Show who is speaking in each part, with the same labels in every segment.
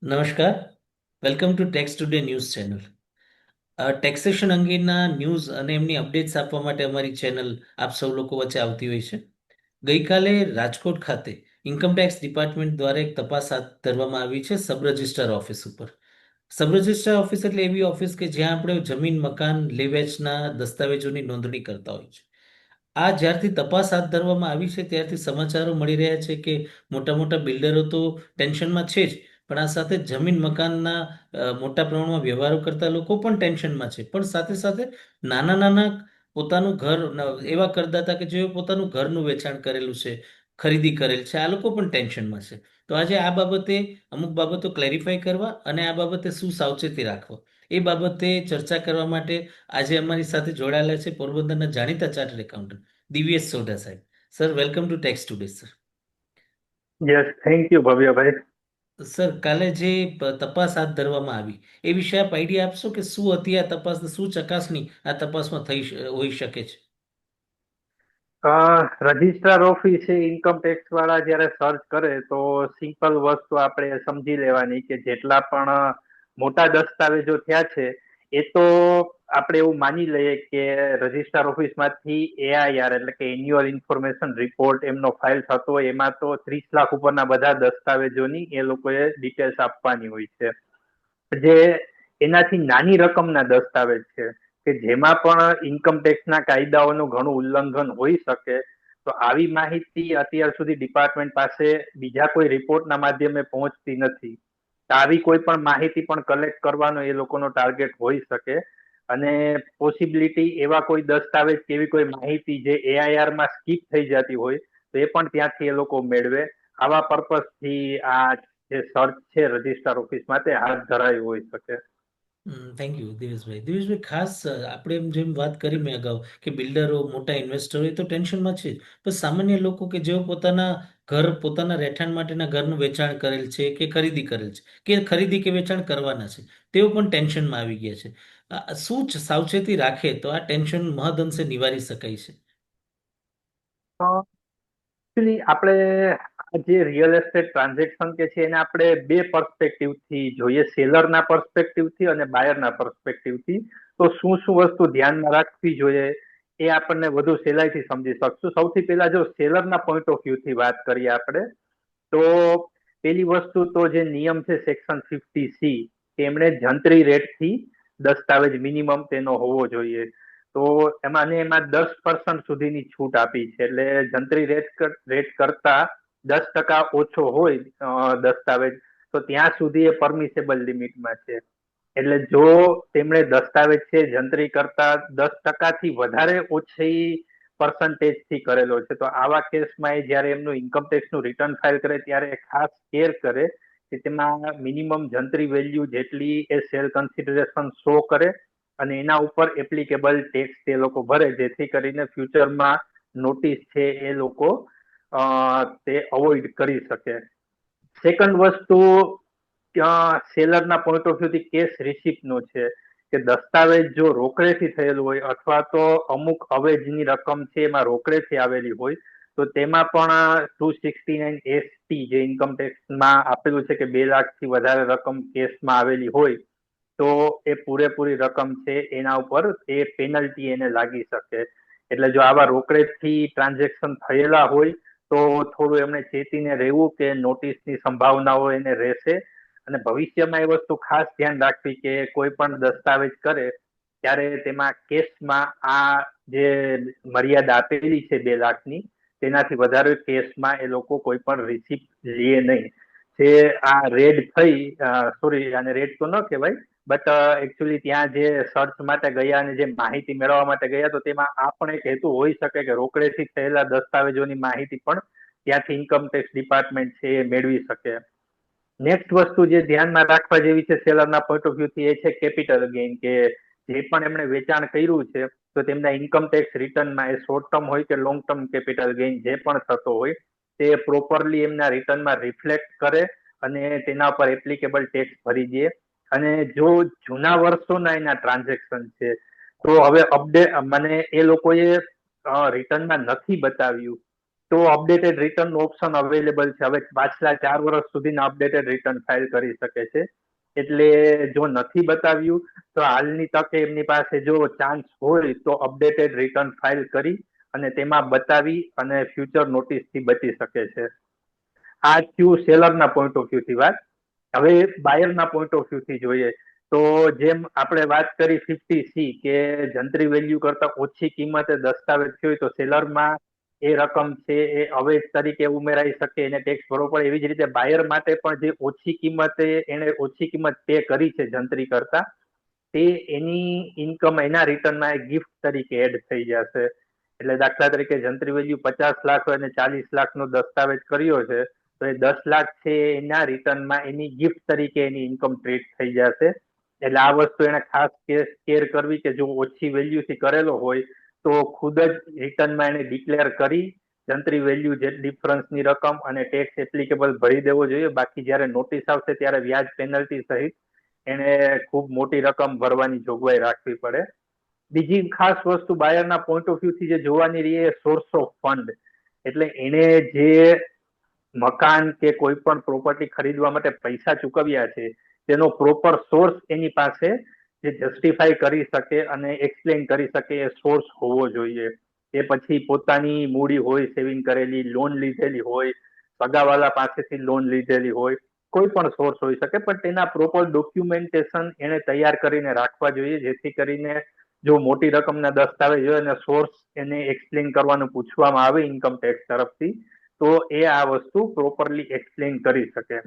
Speaker 1: નમસ્કાર. Welcome to tax today news channel. Taxation અંગેના news અને એમની અપડેટ્સ આપવા માટે અમારી ચેનલ આપ સૌ લોકો વચ્ચે આવતી હોય છે. ગઈકાલે રાજકોટ ખાતે ઇન્કમટેક્સ ડિપાર્ટમેન્ટ દ્વારા એક તપાસ હાથ ધરવામાં આવી છે સબ રજિસ્ટ્રાર ઓફિસ ઉપર. સબ રજિસ્ટ્રાર ઓફિસ એટલે એવી ઓફિસ કે જ્યાં આપણે જમીન મકાન લે વેચના દસ્તાવેજોની નોંધણી કરતા હોય છે. આ જ્યારથી તપાસ હાથ ધરવામાં આવી છે ત્યારથી સમાચારો મળી રહ્યા છે કે મોટા મોટા બિલ્ડરો તો ટેન્શનમાં છે જ, પણ આ સાથે જમીન મકાનના મોટા પ્રમાણમાં વ્યવહારો કરતા લોકો પણ ટેન્શનમાં છે. પણ સાથે સાથે નાના નાના પોતાનું ઘર એવા કરદાતા કે જેઓ પોતાનું ઘરનું વેચાણ કરેલું છે, ખરીદી કરેલ છે, આ લોકો પણ ટેન્શનમાં છે. તો આજે આ બાબતે અમુક બાબતો ક્લેરિફાઈ કરવા અને આ બાબતે શું સાવચેતી રાખવા એ બાબતે ચર્ચા કરવા માટે આજે અમારી સાથે જોડાયેલા છે પોરબંદરના જાણીતા ચાર્ટર્ડ એકાઉન્ટન્ટ દિવ્યેશ સોઢા સાહેબ. Sir, welcome to tax today sir.
Speaker 2: Yes, thank you Bhavyabhai.
Speaker 1: Sir, કાલે જે તપાસ હાથ ધરવામાં આવી એ વિશે આપ આઈડિયા આપશો કે શું હતી આ તપાસ ને શું ચકાસણી આ તપાસમાં હોઈ શકે છે?
Speaker 2: રજિસ્ટ્રાર ઓફિસે ઇન્કમ ટેક્સ વાળા જયારે સર્ચ કરે તો સિમ્પલ વસ્તુ આપણે સમજી લેવાની કે જેટલા પણ મોટા દસ્તાવેજો થયા છે એ તો આપણે એવું માની લઈએ કે રજિસ્ટ્રાર ઓફિસમાંથી એઆઈઆર એટલે કે એન્યુઅલ ઇન્ફોર્મેશન રિપોર્ટ એમનો ફાઇલ થતો હોય એમાં તો 30 લાખ ઉપરના બધા દસ્તાવેજોની એ લોકોએ ડિટેલ્સ આપવાની હોય છે. જે એનાથી નાની રકમના દસ્તાવેજ છે કે જેમાં પણ ઇન્કમ ટેક્સના કાયદાઓનું ઘણું ઉલ્લંઘન હોઈ શકે, તો આવી માહિતી અત્યાર સુધી ડિપાર્ટમેન્ટ પાસે બીજા કોઈ રિપોર્ટના માધ્યમે પહોંચતી નથી. તો આવી કોઈ પણ માહિતી પણ કલેક્ટ કરવાનો એ લોકોનો ટાર્ગેટ હોઈ શકે અને પોસિબિલિટી એવા કોઈ દસ્તાવેજ કે એવી કોઈ માહિતી જે એઆઈઆર માં સ્કીપ થઈ જતી હોય તો એ પણ ત્યાંથી એ લોકો મેળવે. આવા પર્પઝથી આ જે સર્ચ છે રજિસ્ટ્રાર ઓફિસમાં તે હાથ ધરાયું હોઈ શકે.
Speaker 1: Thank you દિવેશભાઈ. દિવેશભાઈ, ખાસ આપણે એમ જેમ વાત કરી મેં અગાઉ કે બિલ્ડરો મોટા ઇન્વેસ્ટરો એ તો ટેન્શનમાં છે જ, પણ સામાન્ય લોકો કે જેઓ પોતાના ઘર પોતાના રહેઠાણ માટેના ઘરનું વેચાણ કરેલ છે કે ખરીદી કરેલ છે કે ખરીદી કે વેચાણ કરવાના છે તેઓ પણ ટેન્શનમાં આવી ગયા છે. શું સાવચેતી રાખે તો આ ટેન્શન મહદઅંશે નિવારી શકાય છે?
Speaker 2: એકચ્યુઅલી આપણે આ જે રિયલ એસ્ટેટ ટ્રાન્ઝેક્શન કે છે એને આપણે બે પર્સપેક્ટિવ થી જોઈએ, સેલરના પર્સપેક્ટિવ થી અને બાયરના પર્સપેક્ટિવ થી. તો શું શું વસ્તુ ધ્યાનમાં રાખવી જોઈએ એ આપણને વધુ સહેલાઈથી સમજી શકશું. સૌથી પહેલા જો સેલરના પોઈન્ટ ઓફ વ્યૂ થી વાત કરીએ આપણે તો પેલી વસ્તુ તો જે નિયમ છે સેક્શન 50C કે એમણે જંત્રી રેટથી દસ્તાવેજ મિનિમમ તેનો હોવો જોઈએ. તો એમાં 10% સુધીની છૂટ આપી છે એટલે જંત્રી રેટ કરતા 10% ઓછો હોય દસ્તાવેજ તો ત્યાં સુધી એ પરમિસેબલ લિમિટમાં છે. એટલે જો તેમણે દસ્તાવેજ છે જંત્રી કરતા 10% વધારે ઓછી પર્સન્ટેજ થી કરેલો છે તો આવા કેસમાં એ જયારે એમનું ઇન્કમટેક્સ નું રિટર્ન ફાઇલ કરે ત્યારે ખાસ કેર કરે કે તેમાં મિનિમમ જંત્રી વેલ્યુ જેટલી એ સેલ કન્સિડરેશન શો કરે અને એના ઉપર એપ્લિકેબલ ટેક્સ તે લોકો ભરે જેથી કરીને ફ્યુચરમાં નોટિસ છે એ લોકો તે અવોઇડ કરી શકે. સેકન્ડ વસ્તુ સેલરના પોઈન્ટ ઓફ વ્યૂ થી કેસ રિસિપ્ટ નો છે કે દસ્તાવેજ જો રોકડેથી થયેલું હોય અથવા તો અમુક અવેજની રકમ છે એમાં રોકડેથી આવેલી હોય તો તેમાં પણ 269ST જે ઇન્કમ ટેક્સમાં આપેલું છે કે 2 લાખથી વધારે રકમ કેસમાં આવેલી હોય તો એ પૂરેપૂરી રકમ છે એના ઉપર એ પેનલ્ટી એને લાગી શકે. એટલે જો આવા રોકડેથી ટ્રાન્ઝેક્શન થયેલા હોય તો થોડું એમને ચેતીને રહેવું કે નોટિસની સંભાવનાઓ એને રહેશે અને ભવિષ્યમાં એ વસ્તુ ખાસ ધ્યાન રાખવી કે કોઈ પણ દસ્તાવેજ કરે ત્યારે તેમાં કેસમાં આ જે મર્યાદા આપેલી છે 2 લાખની તેનાથી વધારે કેસમાં એ લોકો કોઈ પણ રિસિપ્ટ લે નહીં. જે આ રેડ થઈ, સોરી આને રેડ તો ન કહેવાય બટ એકચ્યુઅલી ત્યાં જે સર્ચ માટે ગયા અને જે માહિતી મેળવવા માટે ગયા તો તેમાં આ પણ એક હેતુ હોઈ શકે કે રોકડેથી થયેલા દસ્તાવેજોની માહિતી પણ ત્યાંથી ઇન્કમ ટેક્સ ડિપાર્ટમેન્ટ છે એ મેળવી શકે. નેક્સ્ટ વસ્તુ જે ધ્યાનમાં રાખવા જેવી છે સેલરના પોઈન્ટ ઓફ વ્યૂ થી એ છે કેપિટલ ગેઇન કે જે પણ એમણે વેચાણ કર્યું છે તો તેમના ઇન્કમ ટેક્સ રિટર્નમાં એ શોર્ટ ટર્મ હોય કે લોંગ ટર્મ કેપિટલ ગેઇન જે પણ થતો હોય તે પ્રોપરલી એમના રિટર્નમાં રિફ્લેક્ટ કરે અને તેના પર એપ્લિકેબલ ટેક્સ ભરી દે. અને જો જૂના વર્ષોના એના ટ્રાન્ઝેક્શન છે તો હવે અપડેટ મને એ લોકોએ રિટર્નમાં નથી બતાવ્યું તો અપડેટેડ રિટર્ન ઓપ્શન અવેલેબલ છે. હવે પાછલા 4 વર્ષ સુધીના અપડેટેડ રિટર્ન ફાઇલ કરી શકે છે. એટલે જો નથી બતાવ્યું તો હાલની તકે એમની પાસે જો ચાન્સ હોય તો અપડેટેડ રિટર્ન ફાઇલ કરી અને તેમાં બતાવી અને ફ્યુચર નોટિસ થી બચી શકે છે. આ થયું સેલરના પોઈન્ટ ઓફ વ્યૂ થી વાત. હવે બાયરના પોઈન્ટ ઓફ વ્યૂ થી જોઈએ તો જેમ આપણે વાત કરી 50C કે જંત્રી વેલ્યુ કરતા ઓછી કિંમતે દસ્તાવેજ થયો તો સેલરમાં એ રકમ છે એ અવેજ તરીકે ઉમેરાઈ શકે, એને ટેક્સ ભરવો પડે. એવી જ રીતે બાયર માટે પણ જે ઓછી કિંમતે એને ઓછી કિંમત પે કરી છે જંત્રી કરતા, તે એની ઇન્કમ એના રિટર્નમાં એક ગિફ્ટ તરીકે એડ થઈ જશે. એટલે દાખલા તરીકે જંત્રી વેલ્યુ 50 લાખ હોય અને 40 લાખ નો દસ્તાવેજ કર્યો છે તો એ 10 લાખ છે એના રિટર્નમાં એની ગિફ્ટ તરીકે એની ઇન્કમ ટ્રીટ થઈ જશે. એટલે આ વસ્તુ એને ખાસ કેર કરવી કે જો ઓછી વેલ્યુથી કરેલો હોય તો ખુદ જ રિટર્નમાં એને ડિક્લેર કરી જંત્રી વેલ્યુ જે ડિફરન્સની રકમ અને ટેક્સ એપ્લિકેબલ ભરી દેવો જોઈએ. બાકી જ્યારે નોટિસ આવશે ત્યારે વ્યાજ પેનલ્ટી સહિત એને ખૂબ મોટી રકમ ભરવાની જોગવાઈ રાખવી પડે. બીજી ખાસ વસ્તુ બાયરના પોઈન્ટ ઓફ વ્યૂ થી જે જોવાની રહી એ સોર્સ ઓફ ફંડ. એટલે એને જે મકાન કે કોઈ પણ પ્રોપર્ટી ખરીદવા માટે પૈસા ચૂકવ્યા છે તેનો પ્રોપર સોર્સ એની પાસે જે જસ્ટિફાઈ કરી શકે અને એક્સપ્લેન કરી શકે એ સોર્સ હોવો જોઈએ. એ પછી પોતાની મૂડી હોય, સેવિંગ કરેલી, લોન લીધેલી હોય, સગાવાલા પાસેથી લોન લીધેલી હોય, કોઈ પણ સોર્સ હોઈ શકે, પણ તેના પ્રોપર ડોક્યુમેન્ટેશન એને તૈયાર કરીને રાખવા જોઈએ, જેથી કરીને જો મોટી રકમના દસ્તાવેજ હોય અને સોર્સ એને એક્સપ્લેન કરવાનું પૂછવામાં આવે ઇન્કમ ટેક્સ તરફથી તો એ આ વસ્તુ પ્રોપરલી એક્સપ્લેન કરી શકે.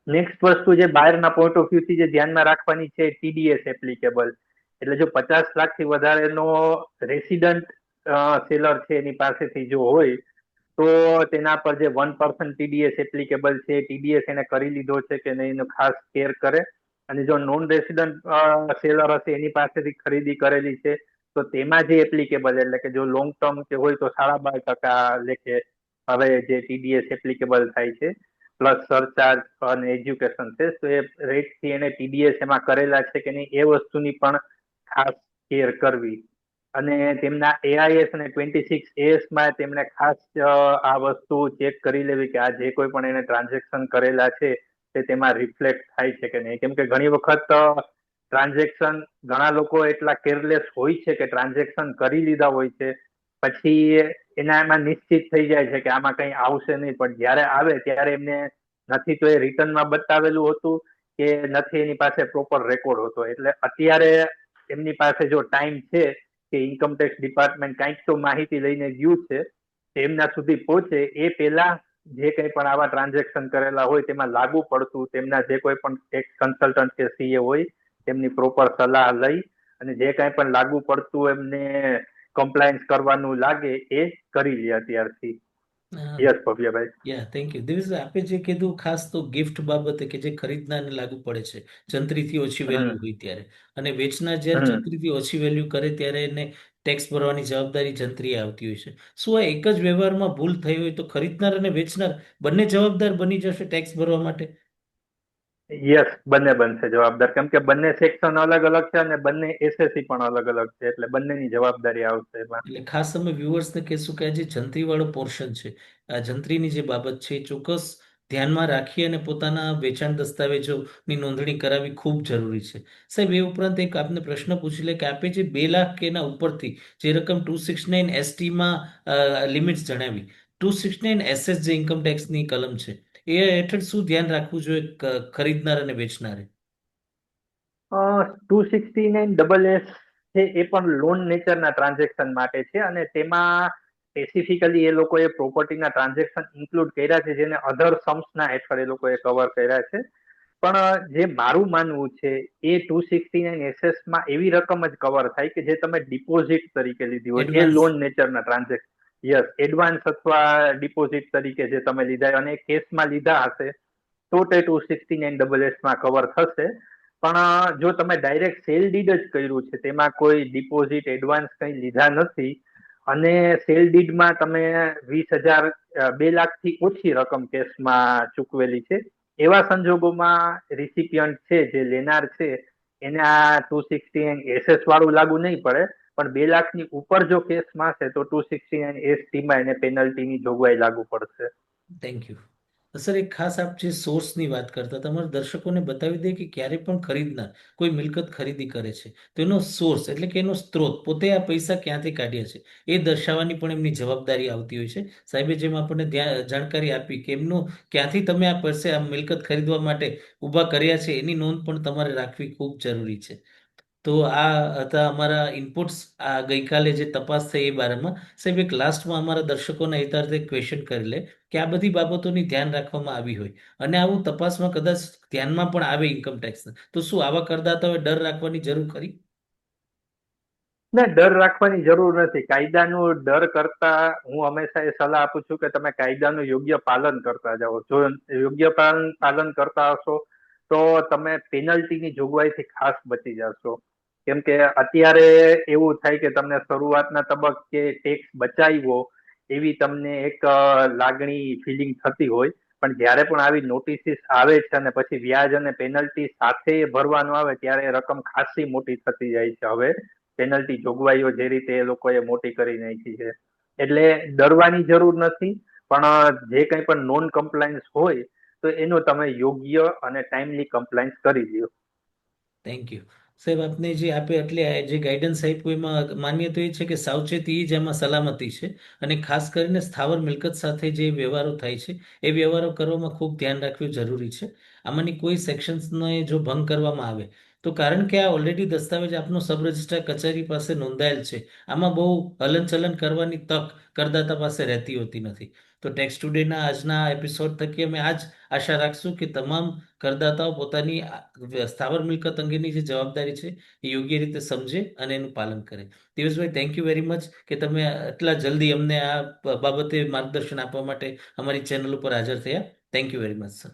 Speaker 2: નેક્સ્ટ વસ્તુ જે બાયરના પોઈન્ટ ઓફ વ્યૂ થી જે ધ્યાનમાં રાખવાની છે ટીડીએસ એપ્લિકેબલ. એટલે જો 50 લાખ થી વધારેનો રેસિડન્ટ સેલર છે એની પાસેથી જો હોય તો તેના પર જે 1% ટીડીએસ એપ્લિકેબલ છે, ટીડીએસ એને કરી લીધો છે કે નહીં એનો ખાસ કેર કરે. અને જો નોન રેસિડન્ટ સેલર હશે એની પાસેથી ખરીદી કરેલી છે તો તેમાં જે એપ્લિકેબલ એટલે કે જો લોંગ ટર્મ કે હોય તો 12.5% લેખે હવે જે ટીડીએસ એપ્લિકેબલ થાય છે પ્લસ સરચાર્જ અને એજ્યુકેશન છે તો એ રેટથી એને ટીડીએસ એમાં કરેલા છે કે નહીં એ વસ્તુની પણ ખાસ કેર કરવી. અને તેમના એઆઈએસ અને 26AS માં તેમણે ખાસ આ વસ્તુ ચેક કરી લેવી કે આ જે કોઈ પણ એને ટ્રાન્ઝેક્શન કરેલા છે તે તેમાં રિફ્લેક્ટ થાય છે કે નહીં. કેમ કે ઘણી વખત ટ્રાન્ઝેક્શન ઘણા લોકો એટલા કેરલેસ હોય છે કે ટ્રાન્ઝેક્શન કરી લીધા હોય છે પછી એના એમાં નિશ્ચિત થઈ જાય છે કે આમાં કંઈ આવશે નહીં, પણ જ્યારે આવે ત્યારે એમને નથી તો એ રિટર્નમાં બતાવેલું હતું કે નથી એની પાસે પ્રોપર રેકોર્ડ હતો. એટલે અત્યારે એમની પાસે જો ટાઈમ છે કે ઇન્કમટેક્સ ડિપાર્ટમેન્ટ કંઈક તો માહિતી લઈને ગયું છે એમના સુધી પહોંચે એ પહેલા જે કંઈ પણ આવા ટ્રાન્ઝેક્શન કરેલા હોય તેમાં લાગુ પડતું તેમના જે કોઈ પણ ટેક્સ કન્સલ્ટન્ટ કે સીએ હોય તેમની પ્રોપર સલાહ લઈ અને જે કાંઈ પણ લાગુ પડતું એમને કમ્પ્લાયન્સ કરવાનું લાગે એ કરી લે અત્યારથી. Yes Bhavyabhai.
Speaker 1: Yeah thank you Divyesh, આપે જે કીધું ખાસ તો ગિફ્ટ બાબતે કે જે ખરીદનારને લાગુ પડે છે જંત્રીથી ઓછી વેલ્યુ
Speaker 2: હમ
Speaker 1: હોય ત્યારે, અને વેચનાર જ્યારે
Speaker 2: હમ
Speaker 1: જંત્રીથી ઓછી વેલ્યુ કરે ત્યારે એને ટેક્સ ભરવાની જવાબદારી જંત્રી આવતી હોય છે. શું આ એક જ વ્યવહારમાં ભૂલ થઈ હોય તો ખરીદનાર અને વેચનાર બંને જવાબદાર બની જશે ટેક્સ ભરવા માટે?
Speaker 2: યસ, બંને બનશે જવાબદાર, કેમ કે બંને સેક્શન અલગ અલગ છે અને બંને એસએસસી પણ અલગ અલગ છે એટલે બંનેની જવાબદારી આવશે એમાં.
Speaker 1: એટલે ખાસ તમે વ્યુઅર્સને કહેશું કે આ જે જંત્રી વાળો પોર્શન છે, આ જંત્રીની જે બાબત છે એ ચોક્કસ ધ્યાનમાં રાખી અને પોતાના વેચાણ દસ્તાવેજોની નોંધણી કરાવવી ખૂબ જરૂરી છે. સાહેબ, એ ઉપરાંત એક આપને પ્રશ્ન પૂછી લે કે આપે જે 2 લાખ કે એના ઉપરથી જે રકમ 269ST માં લિમિટ્સ જણાવી, 269SS જે ઇન્કમ ટેક્સની કલમ છે એ હેઠળ શું ધ્યાન રાખવું જોઈએ ખરીદનાર અને વેચનારે?
Speaker 2: 269SS છે એ પણ લોન નેચરના ટ્રાન્ઝેક્શન માટે છે અને તેમાં સ્પેસિફિકલી એ લોકોએ પ્રોપર્ટીના ટ્રાન્ઝેક્શન ઇન્ક્લુડ કર્યા છે જેને અધર સમ્સના હેઠળ એ લોકોએ કવર કર્યા છે. પણ જે મારું માનવું છે એ 269SS માં એવી રકમ જ કવર થાય કે જે તમે ડિપોઝિટ તરીકે લીધી હોય એ
Speaker 1: એડવાન્સ.
Speaker 2: લોન નેચરના ટ્રાન્ઝેક્શન. યસ, એડવાન્સ અથવા ડિપોઝિટ તરીકે જે તમે લીધા અને કેશમાં લીધા હશે તો તે 269SS માં કવર થશે. પણ જો તમે ડાયરેક્ટ સેલ ડીડ જ કર્યું છે તેમાં કોઈ ડિપોઝિટ એડવાન્સ કંઈ લીધા નથી અને સેલ ડીડમાં તમે 20,000 2 લાખથી ઓછી રકમ કેશમાં ચૂકવેલી છે એવા સંજોગોમાં રિસિપિયન્ટ છે જે લેનાર છે એને આ 269SS વાળું લાગુ નહીં પડે, પણ 2 લાખની ઉપર જો કેસમાં છે તો 269 માં એને પેનલ્ટીની જોગવાઈ લાગુ પડશે.
Speaker 1: Thank you. સર, એક ખાસ આપ જે સોર્સની વાત કરતા તમારા દર્શકોને બતાવી દે કે ક્યારે પણ ખરીદનાર કોઈ મિલકત ખરીદી કરે છે તો એનો સોર્સ એટલે કે એનો સ્ત્રોત પોતે આ પૈસા ક્યાંથી કાઢ્યા છે એ દર્શાવવાની પણ એમની જવાબદારી આવતી હોય છે. સાહેબે જેમ આપણને જાણકારી આપી કે એમનું ક્યાંથી તમે આ પૈસે આ મિલકત ખરીદવા માટે ઊભા કર્યા છે એની નોંધ પણ તમારે રાખવી ખૂબ જરૂરી છે. તો આ હતા અમારા ઇનપુટ્સ આ ગઈકાલે જે તપાસ થઈ એ બારેમાં. સાહેબ, એક લાસ્ટમાં અમારા દર્શકોના હિતાર્થે ક્વેશ્ચન કરી લે કે આ બધી બાબતોની ધ્યાન રાખવામાં આવી હોય અને આવું તપાસમાં કદાચ ધ્યાનમાં પણ આવે ઇન્કમ ટેક્સ, તો શું આવા કરદાતાઓએ ડર રાખવાની જરૂર ખરી?
Speaker 2: ના, ડર રાખવાની જરૂર નથી. કાયદાનું ડર કરતા હું હંમેશા એ સલાહ આપું છું કે તમે કાયદાનું યોગ્ય પાલન કરતા જાઓ. જો યોગ્ય પાલન કરતા હશો તો તમે પેનલ્ટીની જોગવાઈથી ખાસ બચી જશો. કેમ કે અત્યારે એવું થાય કે તમને શરૂઆતના તબક્કે ટેક્સ બચાવ્યો એવી તમને એક લાગણી ફિલિંગ થતી હોય, પણ જ્યારે પણ આવી નોટિસીસ આવે છે અને પછી વ્યાજ અને પેનલ્ટી સાથે ભરવાનું આવે ત્યારે એ રકમ ખાસી મોટી થતી જાય છે. હવે પેનલ્ટી જોગવાઈઓ જે રીતે એ લોકોએ મોટી કરી નાખી છે, એટલે ડરવાની જરૂર નથી. પણ જે કંઈ પણ નોન કમ્પ્લાયન્સ હોય તો એનું તમે યોગ્ય અને ટાઈમલી કમ્પ્લાયન્સ કરી દો.
Speaker 1: Thank you. સાહેબ, આપને જે આપે એટલે જે ગાઈડન્સ આપ્યું એમાં માન્ય તો એ છે કે સાવચેતી જ એમાં સલામતી છે અને ખાસ કરીને સ્થાવર મિલકત સાથે જે વ્યવહારો થાય છે એ વ્યવહારો કરવામાં ખૂબ ધ્યાન રાખવું જરૂરી છે. આમાંની કોઈ સેક્શન્સને જો ભંગ કરવામાં આવે તો કારણ કે આ ઓલરેડી દસ્તાવેજ આપનો સબ રજિસ્ટ્રાર કચેરી પાસે નોંધાયેલ છે, આમાં બહુ હલનચલન કરવાની તક કરદાતા પાસે રહેતી હોતી નથી. તો ટેક્સ ટુડેના આજના એપિસોડ થકી અમે આજ આશા રાખશું કે તમામ કરદાતાઓ પોતાની સ્થાવર મિલકત અંગેની જે જવાબદારી છે એ યોગ્ય રીતે સમજે અને એનું પાલન કરે. દિવસભાઈ, થેન્ક યુ વેરી મચ કે તમે આટલા જલ્દી અમને આ બાબતે માર્ગદર્શન આપવા માટે અમારી ચેનલ ઉપર હાજર થયા. Thank you very much, sir.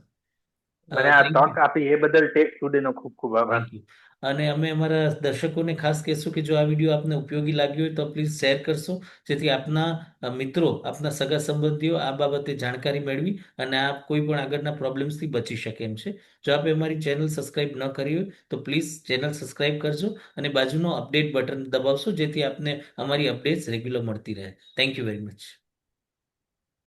Speaker 2: મને આ
Speaker 1: થેન્ક
Speaker 2: તક
Speaker 1: યુ.
Speaker 2: આપી એ બદલ ટેક્સ સ્ટુડિયોનો ખૂબ ખૂબ આભાર.
Speaker 1: Thank you. અને અમે અમારા દર્શકોને ખાસ કહેશું કે જો આ વિડીયો આપને ઉપયોગી લાગ્યો હોય તો પ્લીઝ શેર કરશો, જેથી આપના મિત્રો, આપના સગા સંબંધીઓ આ બાબતે જાણકારી મેળવી અને આપ કોઈ પણ આગળના પ્રોબ્લેમ્સથી બચી શકે એમ છે. જો આપે અમારી ચેનલ સબસ્ક્રાઇબ ન કરી હોય તો પ્લીઝ ચેનલ સબસ્ક્રાઇબ કરજો અને બાજુનો અપડેટ બટન દબાવશો, જેથી આપને અમારી અપડેટ્સ રેગ્યુલર મળતી રહે. Thank you very much.